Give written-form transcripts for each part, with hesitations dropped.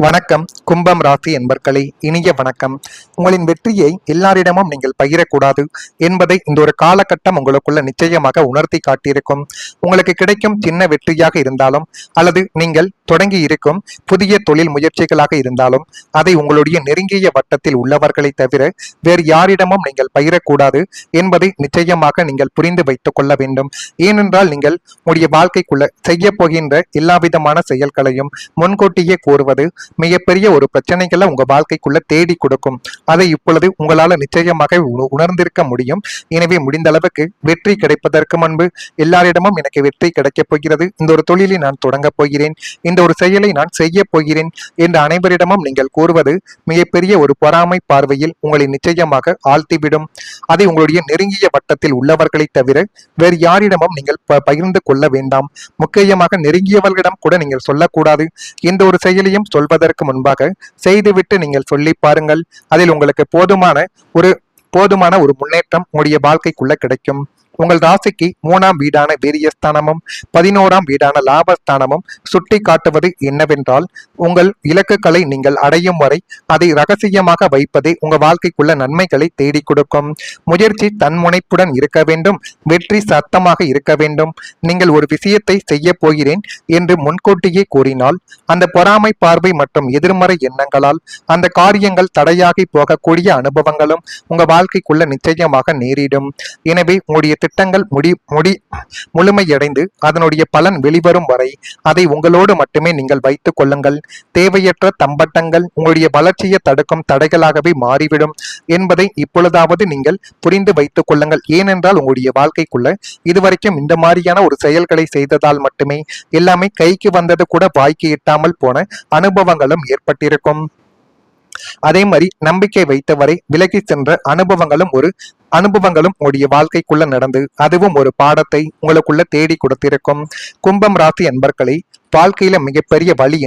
வணக்கம். கும்பம் ராசி என்பர்களே, இனிய வணக்கம். உங்களின் வெற்றியை எல்லாரிடமும் நீங்கள் பகிரக்கூடாது என்பதை இந்த ஒரு காலகட்டம் உங்களுக்குள்ள நிச்சயமாக உணர்த்தி காட்டியிருக்கும். உங்களுக்கு கிடைக்கும் சின்ன வெற்றியாக இருந்தாலும் அல்லது நீங்கள் தொடங்கி இருக்கும் புதிய தொழில் முயற்சிகளாக இருந்தாலும் அதை உங்களுடைய நெருங்கிய வட்டத்தில் உள்ளவர்களை தவிர வேறு யாரிடமும் நீங்கள் பகிரக்கூடாது என்பதை நிச்சயமாக நீங்கள் புரிந்து வைத்துக் கொள்ள வேண்டும். ஏனென்றால் நீங்கள் உங்களுடைய வாழ்க்கைக்குள்ள செய்ய போகின்ற எல்லா விதமான செயல்களையும் முன்கூட்டியே கூறுவது மிகப்பெரிய ஒரு பிரச்சனைகளை உங்க வாழ்க்கைக்குள்ள தேடி கொடுக்கும். அதை இப்பொழுது உங்களால நிச்சயமாக உணர்ந்திருக்க முடியும். எனவே முடிந்த அளவுக்கு வெற்றி கிடைப்பதற்கு முன்பு எல்லாரிடமும் எனக்கு வெற்றி கிடைக்கப் போகிறது, இந்த ஒரு தொழிலை நான் தொடங்க போகிறேன், இந்த ஒரு செயலை நான் செய்ய போகிறேன் என்று அனைவரிடமும் நீங்கள் கூறுவது மிகப்பெரிய ஒரு பொறாமை பார்வையில் உங்களை நிச்சயமாக ஆழ்த்திவிடும். அதை உங்களுடைய நெருங்கிய வட்டத்தில் உள்ளவர்களை தவிர வேறு யாரிடமும் நீங்கள் பகிர்ந்து கொள்ள வேண்டாம். முக்கியமாக நெருங்கியவர்களிடம் கூட நீங்கள் சொல்லக்கூடாது. இந்த ஒரு செயலையும் சொல்வதற்கு முன்பாக செய்துவிட்டு நீங்கள் சொல்லி பாருங்கள். அதில் உங்களுக்கு போதுமான ஒரு முன்னேற்றம் உங்களுடைய வாழ்க்கைக்குள்ள கிடைக்கும். உங்கள் ராசிக்கு 3ஆம் வீடான வீரியஸ்தானமும் 11ஆம் வீடான லாபஸ்தானமும் சுட்டி காட்டுவது என்னவென்றால், உங்கள் இலக்குகளை நீங்கள் அடையும் வரை அதை ரகசியமாக வைப்பதே உங்க வாழ்க்கைக்குள்ள நன்மைகளை தேடி கொடுக்கும். முயற்சி தன்முனைப்புடன் இருக்க வேண்டும், வெற்றி சத்தமாக இருக்க வேண்டும். நீங்கள் ஒரு விஷயத்தை செய்ய போகிறேன் என்று முன்கூட்டியே கூறினால் அந்த பொறாமை பார்வை மற்றும் எதிர்மறை எண்ணங்களால் அந்த காரியங்கள் தடையாகி போகக்கூடிய அனுபவங்களும் உங்க வாழ்க்கைக்குள்ள நிச்சயமாக நேரிடும். எனவே உங்களுடைய திட்டங்கள் முழுமையடைந்து அதனுடைய பலன் வெளிவரும் வரை அதை உங்களோடு மட்டுமே நீங்கள் வைத்துக் கொள்ளுங்கள். தேவையற்ற தம்பட்டங்கள் உங்களுடைய வளர்ச்சியை தடுக்கும் தடைகளாகவே மாறிவிடும் என்பதை இப்பொழுதாவது நீங்கள் புரிந்து வைத்துக் கொள்ளுங்கள். ஏனென்றால் உங்களுடைய வாழ்க்கைக்குள்ள இதுவரைக்கும் இந்த மாதிரியான ஒரு செயல்களை செய்ததால் மட்டுமே எல்லாமே கைக்கு வந்தது கூட வாய்க்கு எட்டாமல் போன அனுபவங்களும் ஏற்பட்டிருக்கும். அதே மாதிரி நம்பிக்கை வைத்தவரை விலகி சென்ற அனுபவங்களும் உங்களுடைய வாழ்க்கைக்குள்ள நடந்து அதுவும் ஒரு பாடத்தை உங்களுக்குள்ள தேடி கொடுத்திருக்கும். கும்பம் ராசி அன்பர்களை, வாழ்க்கையில மிகப்பெரிய வழி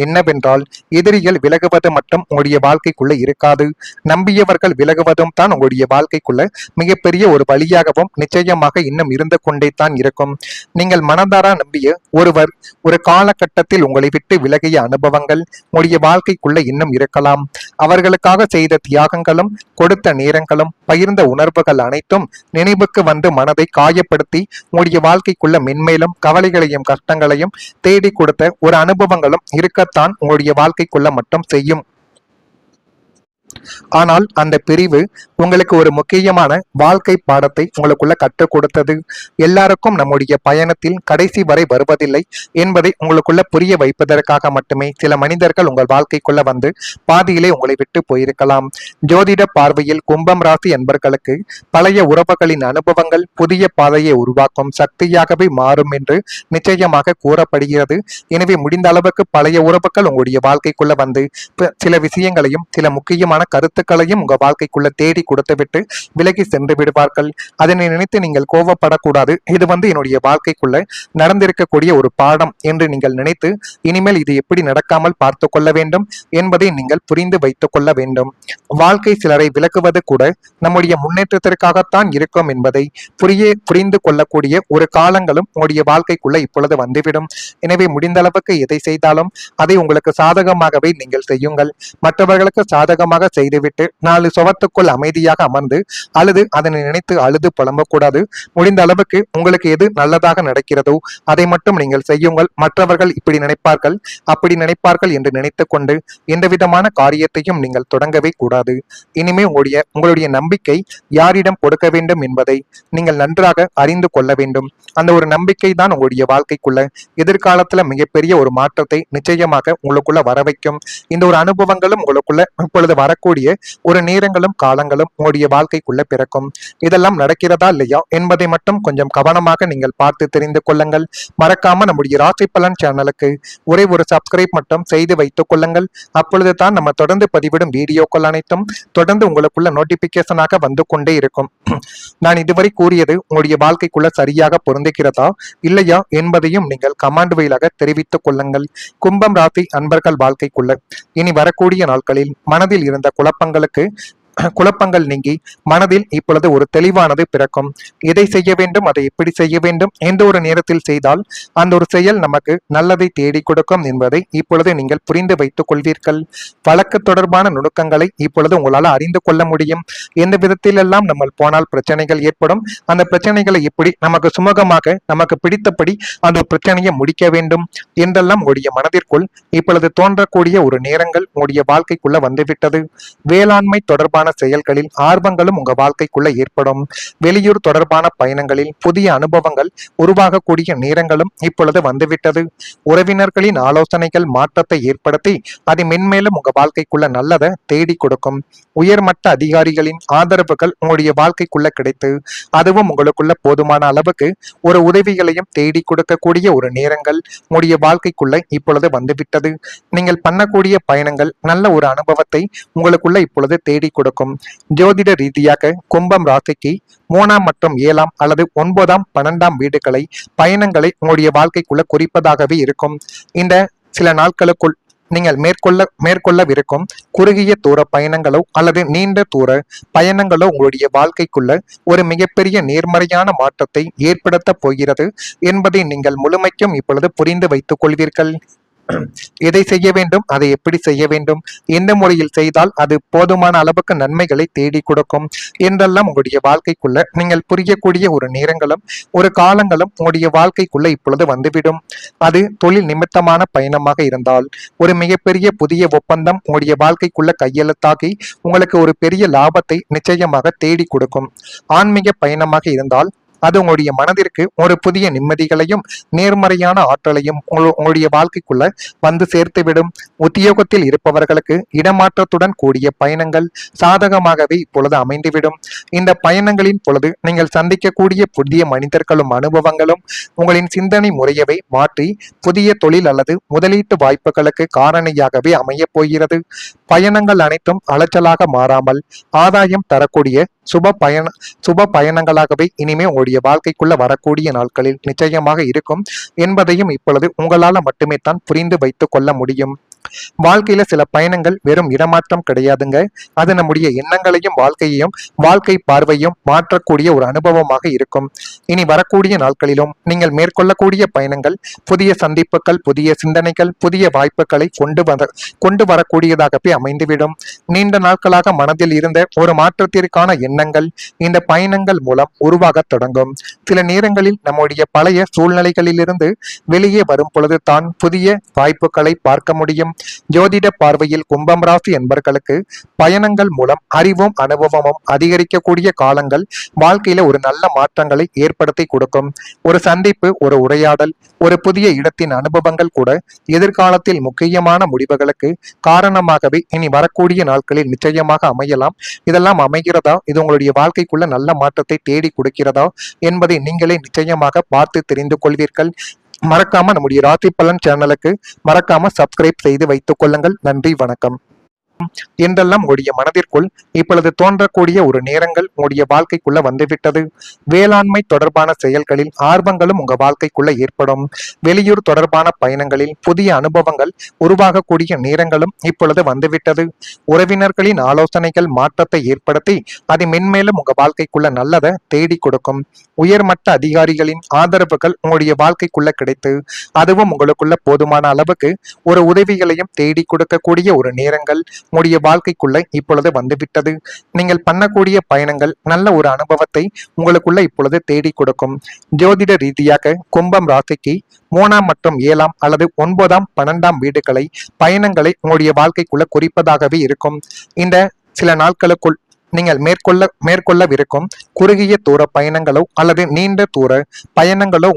என்னவென்றால் எதிரிகள் விலகுவது மட்டும் உங்களுடைய வாழ்க்கைக்குள்ள இருக்காது, நம்பியவர்கள் விலகுவதும் தான் உங்களுடைய வாழ்க்கைக்குள்ள மிகப்பெரிய ஒரு வழியாகவும் நிச்சயமாக இன்னும் இருந்து கொண்டே தான் இருக்கும். நீங்கள் மனதாரா நம்பிய ஒருவர் ஒரு காலகட்டத்தில் உங்களை விட்டு விலகிய அனுபவங்கள் உங்களுடைய வாழ்க்கைக்குள்ள இன்னும் இருக்கலாம். அவர்களுக்காக செய்த தியாகங்களும் கொடுத்த நேரங்களும் பகிர்ந்த உணர்வுகள் அனைத்தும் நினைவுக்கு வந்து மனதை காயப்படுத்தி உங்களுடைய வாழ்க்கைக்குள்ள மென்மேலும் கவலைகளையும் கஷ்டங்களையும் தேடி கொடுத்த ஒரு அனுபவங்களும் இருக்கத்தான் உங்களுடைய வாழ்க்கைக்குள்ள மட்டும் செய்யும். ஆனால் அந்த பிரிவு உங்களுக்கு ஒரு முக்கியமான வாழ்க்கை பாடத்தை உங்களுக்குள்ள கற்றுக் கொடுத்தது. எல்லாருக்கும் நம்முடைய பயணத்தில் கடைசி வரை வருவதில்லை என்பதை உங்களுக்குள்ள புரிய வைப்பதற்காக மட்டுமே சில மனிதர்கள் உங்கள் வாழ்க்கைக்குள்ள வந்து பாதியிலே உங்களை விட்டு போயிருக்கலாம். ஜோதிட பார்வையில் கும்பம் ராசி என்பர்களுக்கு பழைய உறவுகளின் அனுபவங்கள் புதிய பாதையை உருவாக்கும் சக்தியாகவே மாறும் என்று நிச்சயமாக கூறப்படுகிறது. எனவே முடிந்த அளவுக்கு பழைய உறவுகள் உங்களுடைய வாழ்க்கைக்குள்ள வந்து சில விஷயங்களையும் சில முக்கியமான கருத்துக்களையும் உங்க வாழ்க்கைக்குள்ள தேடி கொடுத்துவிட்டு விலகி சென்று விடுவார்கள். அதனை நினைத்து நீங்கள் கோபப்படக்கூடாது. இது என்னுடைய வாழ்க்கைக்குள்ள நடந்திருக்கக்கூடிய ஒரு பாடம் என்று நீங்கள் நினைத்து இனிமேல் இது எப்படி நடக்காமல் பார்த்து கொள்ள வேண்டும் என்பதை நீங்கள் புரிந்து வைத்துக் கொள்ள வேண்டும். வாழ்க்கை சிலரை விலக்குவது கூட நம்முடைய முன்னேற்றத்திற்காகத்தான் இருக்கும் என்பதை புரிந்து கொள்ளக்கூடிய ஒரு காலங்களும் உங்களுடைய வாழ்க்கைக்குள்ள இப்பொழுது வந்துவிடும். எனவே முடிந்த அளவுக்கு எதை செய்தாலும் அதை உங்களுக்கு சாதகமாகவே நீங்கள் செய்யுங்கள். மற்றவர்களுக்கு சாதகமாக செய்துவிட்டு 4 சுவத்துக்குள் அமைதியாக அமர்ந்து அல்லது அதனை நினைத்து அழுது புலம்பக்கூடாது. முடிந்த அளவுக்கு உங்களுக்கு எது நல்லதாக நடக்கிறதோ அதை மட்டும் நீங்கள் செய்யுங்கள். மற்றவர்கள் இப்படி நினைப்பார்கள் அப்படி நினைப்பார்கள் என்று நினைத்துக் கொண்டு எந்த விதமான காரியத்தையும் நீங்கள் தொடங்கவே கூடாது. இனிமே உங்களுடைய நம்பிக்கை யாரிடம் கொடுக்க வேண்டும் என்பதை நீங்கள் நன்றாக அறிந்து கொள்ள வேண்டும். அந்த ஒரு நம்பிக்கை தான் உங்களுடைய வாழ்க்கைக்குள்ள எதிர்காலத்துல மிகப்பெரிய ஒரு மாற்றத்தை நிச்சயமாக உங்களுக்குள்ள வர வைக்கும். இந்த ஒரு அனுபவங்களும் உங்களுக்குள்ள இப்பொழுது வரக்கூடிய ஒரு நேரங்களும் காலங்களும் உங்களுடைய வாழ்க்கைக்குள்ள பிறக்கும். இதெல்லாம் நடக்கிறதா இல்லையா என்பதை மட்டும் கொஞ்சம் கவனமாக நீங்கள் பார்த்து தெரிந்து கொள்ளுங்கள். மறக்காம நம்முடைய ராசி பலன் சேனலுக்கு ஒரே ஒரு சப்ஸ்கிரைப் மட்டும் செய்து வைத்துக் கொள்ளுங்கள். அப்பொழுது தான் நம்ம தொடர்ந்து பதிவிடும் வீடியோக்கள் அனைத்தும் தொடர்ந்து உங்களுக்குள்ள நோட்டிபிகேஷனாக வந்து கொண்டே இருக்கும். நான் இதுவரை கூறியது உங்களுடைய வாழ்க்கைக்குள்ள சரியாக பொருந்துகிறதா இல்லையா என்பதையும் நீங்கள் கமெண்ட் வழியாக தெரிவித்துக் கொள்ளுங்கள். கும்பம் ராசி அன்பர்கள் வாழ்க்கைக்குள்ள இனி வரக்கூடிய நாட்களில் மனதில் இருந்த குழப்பங்களுக்கு குழப்பங்கள் நீங்கி மனதில் இப்பொழுது ஒரு தெளிவானது பிறக்கும். எதை செய்ய வேண்டும், அதை எப்படி செய்ய வேண்டும், எந்த ஒரு நேரத்தில் செய்தால் அந்த ஒரு செயல் நமக்கு நல்லதை தேடி கொடுக்கும் என்பதை இப்பொழுது நீங்கள் புரிந்து வைத்துக் கொள்வீர்கள். வழக்கு தொடர்பான நுணுக்கங்களை இப்பொழுது உங்களால் அறிந்து கொள்ள முடியும். எந்த விதத்திலெல்லாம் நம்ம போனால் பிரச்சனைகள் ஏற்படும், அந்த பிரச்சனைகளை எப்படி நமக்கு சுமூகமாக நமக்கு பிடித்தபடி அந்த பிரச்சனையை முடிக்க வேண்டும் என்றெல்லாம் உங்களுடைய மனதிற்குள் இப்பொழுது தோன்றக்கூடிய ஒரு நேரங்கள் உங்களுடைய வாழ்க்கைக்குள்ள வந்துவிட்டது. வேளாண்மை தொடர்பான செயல்களில் ஆர்வங்களும் உங்க வாழ்க்கைக்குள்ள ஏற்படும். வெளியூர் தொடர்பான பயணங்களில் புதிய அனுபவங்கள் உருவாகக்கூடிய நேரங்களும் இப்பொழுது வந்துவிட்டது. உறவினர்களின் ஆலோசனைகள் மாற்றத்தை ஏற்படுத்தி அது மென்மேலும் உங்க வாழ்க்கைக்குள்ள நல்லதை தேடி கொடுக்கும். உயர்மட்ட அதிகாரிகளின் ஆதரவுகள் உங்களுடைய வாழ்க்கைக்குள்ள கிடைத்து அதுவும் உங்களுக்குள்ள போதுமான அளவுக்கு ஒரு உதவிகளையும் தேடி கொடுக்கக்கூடிய ஒரு நேரங்கள் உங்களுடைய வாழ்க்கைக்குள்ள இப்பொழுது வந்துவிட்டது. நீங்கள் பண்ணக்கூடிய பயணங்கள் நல்ல ஒரு அனுபவத்தை உங்களுக்குள்ள இப்பொழுது தேடி கொடுக்கும். ஜோதிட ரீதியாக கும்பம் ராசிக்கு 3ஆம் மற்றும் 7ஆம் அல்லது 9ஆம் 12ஆம் வீடுகளை பயணங்களை உங்களுடைய வாழ்க்கைக்குள்ள குறிப்பதாகவே இருக்கும். இந்த சில நாட்களுக்குள் நீங்கள் மேற்கொள்ளவிருக்கும் குறுகிய தூர பயணங்களோ அல்லது நீண்ட தூர பயணங்களோ உங்களுடைய வாழ்க்கைக்குள்ள ஒரு மிகப்பெரிய நேர்மறையான மாற்றத்தை ஏற்படுத்த போகிறது என்பதை நீங்கள் முழுமைக்கும் இப்பொழுது புரிந்து வைத்துக் கொள்வீர்கள். எதை செய்ய வேண்டும், அதை எப்படி செய்ய வேண்டும், எந்த முறையில் செய்தால் அது போதுமான அளவுக்கு நன்மைகளை தேடி கொடுக்கும் என்றெல்லாம் உங்களுடைய வாழ்க்கைக்குள்ள நீங்கள் புரியக்கூடிய ஒரு நேரங்களும் ஒரு காலங்களும் உங்களுடைய வாழ்க்கைக்குள்ள இப்பொழுது வந்துவிடும். அது தொழில் நிமித்தமான பயணமாக இருந்தால் ஒரு மிகப்பெரிய புதிய ஒப்பந்தம் உங்களுடைய வாழ்க்கைக்குள்ள கையெழுத்தாகி உங்களுக்கு ஒரு பெரிய லாபத்தை நிச்சயமாக தேடி கொடுக்கும். ஆன்மீக பயணமாக இருந்தால் அது உங்களுடைய மனதிற்கு ஒரு புதிய நிம்மதிகளையும் நேர்மறையான ஆற்றலையும் உங்களுடைய வாழ்க்கைக்குள்ள வந்து சேர்த்துவிடும். உத்தியோகத்தில் இருப்பவர்களுக்கு இடமாற்றத்துடன் கூடிய பயணங்கள் சாதகமாகவே இப்பொழுது அமைந்துவிடும். இந்த பயணங்களின் பொழுது நீங்கள் சந்திக்கக்கூடிய புதிய மனிதர்களும் அனுபவங்களும் உங்களின் சிந்தனை முறையவை மாற்றி புதிய தொழில் அல்லது முதலீட்டு வாய்ப்புகளுக்கு காரணியாகவே அமைய போகிறது. பயணங்கள் அனைத்தும் அலைச்சலாக மாறாமல் ஆதாயம் தரக்கூடிய சுப பயணங்களாகவே இனிமே உங்களுடைய வாழ்க்கைக்குள்ள வரக்கூடிய நாட்களில் நிச்சயமாக இருக்கும் என்பதையும் இப்பொழுது உங்களால மட்டுமே தான் புரிந்து வைத்துக் கொள்ள முடியும். வாழ்க்கையில சில பயணங்கள் வெறும் இடமாற்றம் கிடையாதுங்க. அது நம்முடைய எண்ணங்களையும் வாழ்க்கை பார்வையும் மாற்றக்கூடிய ஒரு அனுபவமாக இருக்கும். இனி வரக்கூடிய நாட்களிலும் நீங்கள் மேற்கொள்ளக்கூடிய பயணங்கள் புதிய சந்திப்புகள், புதிய சிந்தனைகள், புதிய வாய்ப்புகளை கொண்டு வரக்கூடியதாகவே அமைந்துவிடும். நீண்ட நாட்களாக மனதில் இருந்த ஒரு மாற்றத்திற்கான எண்ணங்கள் இந்த பயணங்கள் மூலம் உருவாக தொடங்கும். சில நேரங்களில் நம்முடைய பழைய சூழ்நிலைகளிலிருந்து வெளியே வரும் பொழுது தான் புதிய வாய்ப்புகளை பார்க்க முடியும். ஜோதிட பார்வையில் கும்பம் ராசி என்பர்களுக்கு பயணங்கள் மூலம் அறிவும் அனுபவமும் அதிகரிக்கக்கூடிய காலங்கள் வாழ்க்கையில ஒரு நல்ல மாற்றங்களை ஏற்படுத்தி கொடுக்கும். ஒரு சந்திப்பு, ஒரு உரையாடல், ஒரு புதிய இடத்தின் அனுபவங்கள் கூட எதிர்காலத்தில் முக்கியமான முடிவுகளுக்கு காரணமாகவே இனி வரக்கூடிய நாட்களில் நிச்சயமாக அமையலாம். இதெல்லாம் அமைகிறதா, இது உங்களுடைய வாழ்க்கைக்குள்ள நல்ல மாற்றத்தை தேடி கொடுக்கிறதா என்பதை நீங்களே நிச்சயமாக பார்த்து தெரிந்து கொள்வீர்கள். மறக்காம நம்முடைய ராசி பலன் சேனலுக்கு மறக்காம சப்ஸ்கிரைப் செய்து வைத்துக் கொள்ளுங்கள். நன்றி, வணக்கம். என்றெல்லாம் உங்களுடைய மனதிற்குள் இப்பொழுது தோன்றக்கூடிய ஒரு நேரங்கள் உங்களுடைய வாழ்க்கைக்குள்ள வந்துவிட்டது. வேளாண்மை தொடர்பான செயல்களில் ஆர்வங்களும் உங்க வாழ்க்கைக்குள்ள ஏற்படும். வெளியூர் தொடர்பான பயணங்களில் புதிய அனுபவங்கள் உருவாகக்கூடிய நேரங்களும் இப்பொழுது வந்துவிட்டது. உறவினர்களின் ஆலோசனைகள் மாற்றத்தை ஏற்படுத்தி அது மென்மேலும் உங்க வாழ்க்கைக்குள்ள நல்லதை தேடி கொடுக்கும். உயர்மட்ட அதிகாரிகளின் ஆதரவுகள் உங்களுடைய வாழ்க்கைக்குள்ள கிடைத்து அதுவும் உங்களுக்குள்ள போதுமான அளவுக்கு ஒரு உதவிகளையும் தேடி கொடுக்கக்கூடிய ஒரு நேரங்கள் உங்களுடைய வாழ்க்கைக்குள்ள இப்பொழுது வந்துவிட்டது. நீங்கள் பண்ணக்கூடிய பயணங்கள் நல்ல ஒரு அனுபவத்தை உங்களுக்குள்ள இப்பொழுது தேடி கொடுக்கும். ஜோதிட ரீதியாக கும்பம் ராசிக்கு 3ஆம் மற்றும் 7ஆம் அல்லது 9ஆம் 12ஆம் வீடுகளை பயணங்களை உங்களுடைய வாழ்க்கைக்குள்ள குறிப்பதாகவே இருக்கும். இந்த சில நாட்களுக்குள் நீங்கள் மேற்கொள்ளவிருக்கும் குறுகிய தூர பயணங்களோ அல்லது நீண்ட தூர பயணங்களோ